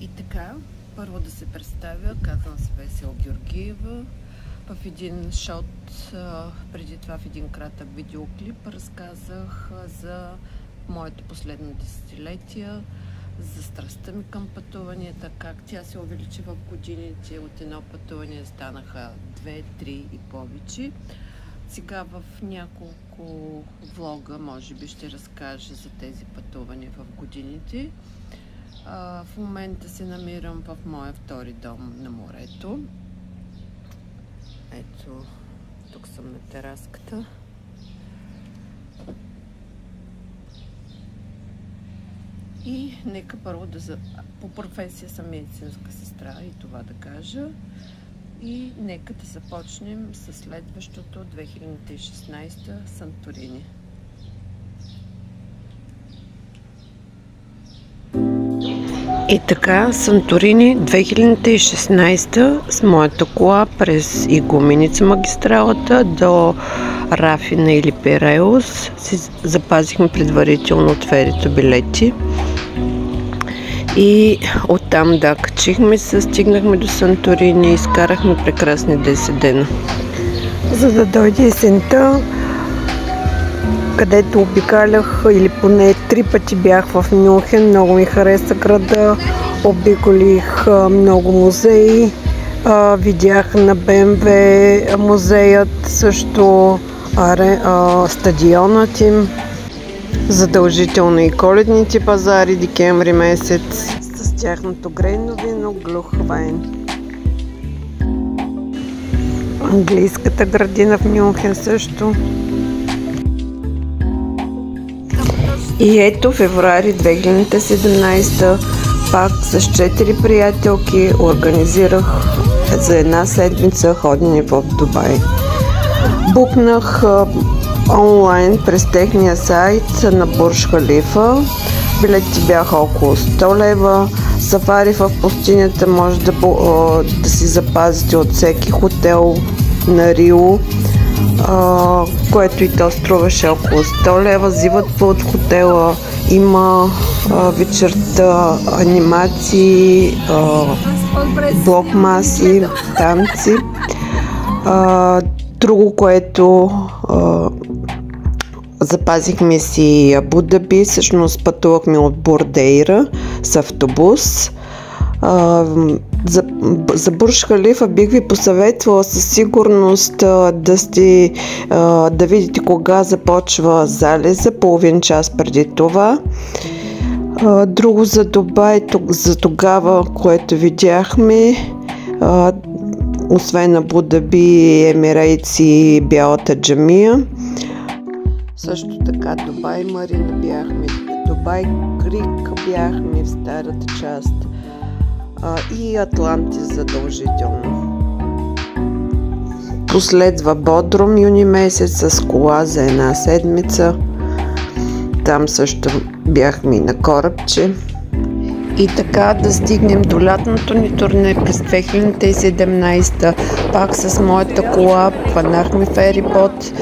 И така, първо да се представя, казвам се Весела Георгиева. В един шот, преди това в един кратък видеоклип, разказах за моето последно десетилетие, за страстта ми към пътуванията, как тя се увеличи в годините. От едно пътуване станаха 2, 3 и повече. Сега в няколко влога, може би, ще разкажа за тези пътувания в годините. В момента се намирам в моя втори дом на морето. Ето, тук съм на тераската. И нека първо по професия съм медицинска сестра, и това да кажа. И нека да започнем с следващото 2016 Санторини. И така, Санторини 2016 с моята кола през Игуменица магистралата до Рафина или Пиреус. Си запазихме предварително от ферито билети. И оттам да качихме се, стигнахме до Санторини и изкарахме прекрасни 10 дена. За да дойде есента, където обикалях, или поне 3 пъти бях в Мюнхен, много ми хареса града, обиколих много музеи, видях на БМВ музеят, също стадионът им, задължително и коледните пазари, декември месец, с тяхното грейно вино, Глухвайн. Английската градина в Мюнхен също. И ето февруари 2017 пак с 4 приятелки организирах за една седмица ходене в Дубай. Букнах онлайн през техния сайт на Бурдж Халифа. Билетите бяха около 100 лева. Сафари в пустинята може да си запазите от всеки хотел на Рио, което и то струваше около 100 лева. Зиват от хотела, има вечерта анимации, блокмаси, танци. Друго, което запазихме си Абу Даби, всъщност пътувахме от Бурдейра с автобус. За Бурдж Халифа бих ви посъветвала със сигурност да видите кога започва залеза, половин час преди това. Друго за Дубай, за тогава, което видяхме, освен Абу Даби, Емирейтс и Бялата джамия. Също така Дубай Марина бяхме, Дубай Крик бяхме в старата част, и Атлантис задължително. Последва Бодрум юни месец с кола за една седмица. Там също бяхме и на корабче. И така да стигнем до лятното ни турне през 2017. Пак с моята кола хванахме ферибот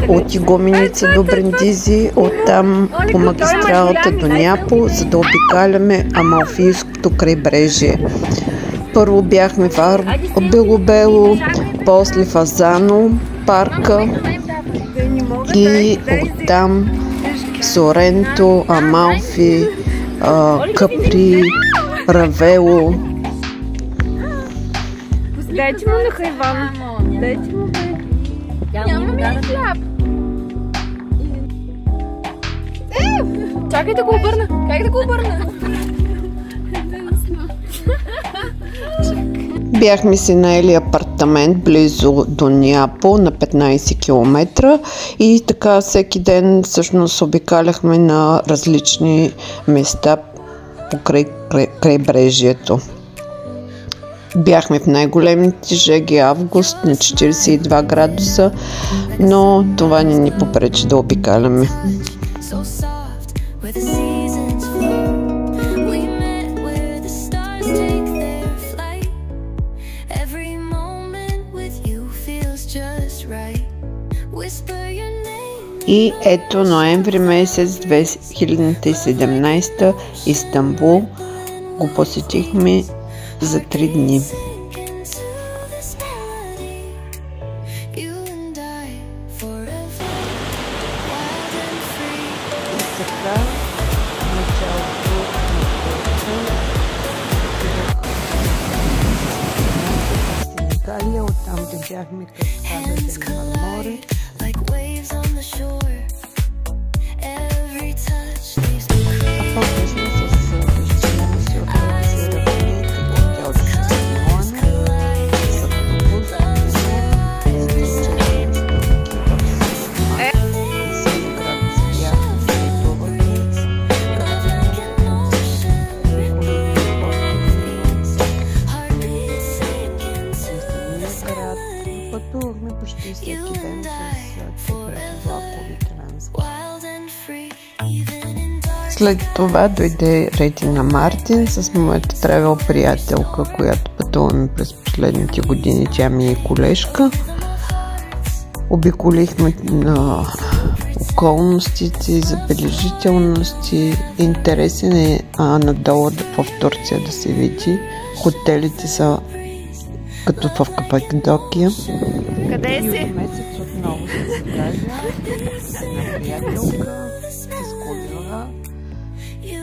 от Игуменица до Бриндизи, оттам по магистралата до Няпол, за да обикаляме Амалфийското крайбрежие. Първо бяхме в Бело-Бело, после в Азано парка и оттам Соренто, Амалфи, Капри, Равело. Дайте му на хайвана. Дайте му нямаме хляб. Чакай да го обърна. Как да го обърна? Бяхме си наели апартамент близо до Няпол на 15 км и така всеки ден всъщност обикаляхме на различни места покрай крайбрежието. Бяхме в най-големите жеги август на 42 градуса, но това не ни попречи да обикаляме. И ето ноември месец 2017 Истанбул. го посетихме за 3 дни. Оттам видяхме каскада на море. А по-късно с дъщеря си организирахме хотелче в Милано, с автобус, град спяхме, пътувахме почти всеки ден с влакови транспорт. След това дойде Ретина Мартин с моята тревел приятелка, която пътуваме през последните години. Тя ми е колежка. Обиколихме на околностите, забележителности. Интересен е надолу в Турция да се види. Хотелите са като в Кападокия. Къде си? И месец отново се загажа с една приятелка, изколила и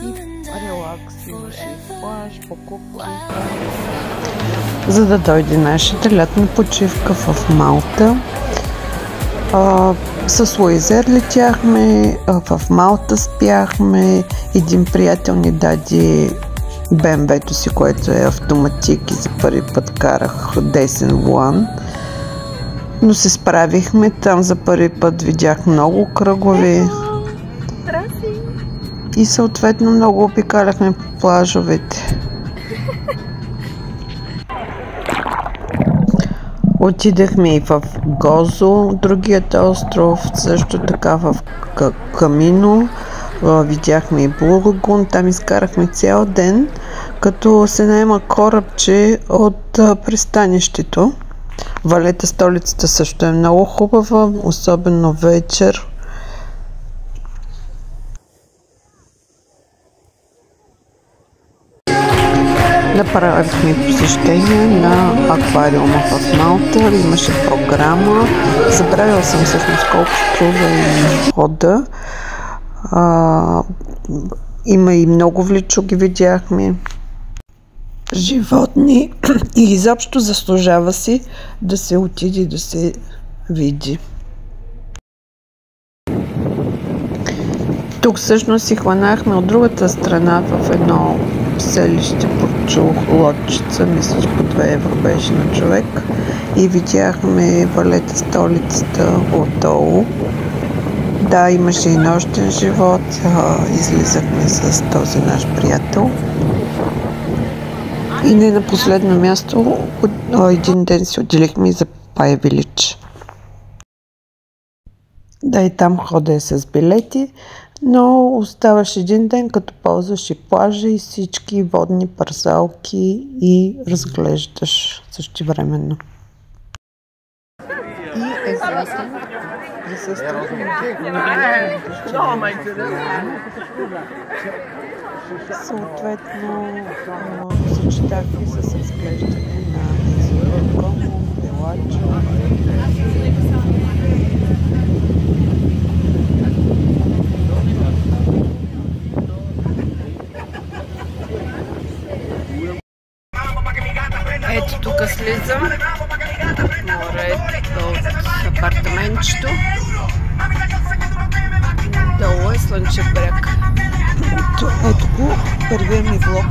релакс, имаше плаж, покупки. За да дойде нашата лятна почивка в Малта. С Луизер летяхме, в Малта спяхме, един приятел ни даде БМВ-то си, което е автоматик и за първи път карах десен волан. Но се справихме, там за първи път видях много кръгове и съответно много обикаляхме по плажовете. Отидахме и в Гозо, другият остров, също така в Камино. Видяхме и Бургун, там изкарахме цял ден, като се наема корабче от пристанището. Валета, столицата, също е много хубава, особено вечер. Направихме посещение на аквариума в Малта, имаше програма. Забравила съм всъщност колко струва и хода. Има и много вличуги, видяхме. Животни и изобщо заслужава си да се отиде, да се види. Тук всъщност си хванахме от другата страна в едно селище Порчул, лодчица, мисля, че по 2 евро беше на човек, и видяхме Валета, столицата, отдолу. Да, имаше и нощен живот, излизахме с този наш приятел. И не на последно място, един ден си отделихме и за Пай Вилидж. Да, и там хода е с билети, но оставаш един ден, като ползваш и плажа, и всички водни парзалки и разглеждаш същевременно. И езерата присъствахме. Съответно, съчетахме с разглеждане на езеро Комо, Белачо. Ето тук слизам. Море от апартаментчето. Долу е Слънчев бряг. Ето го, първият ми влог.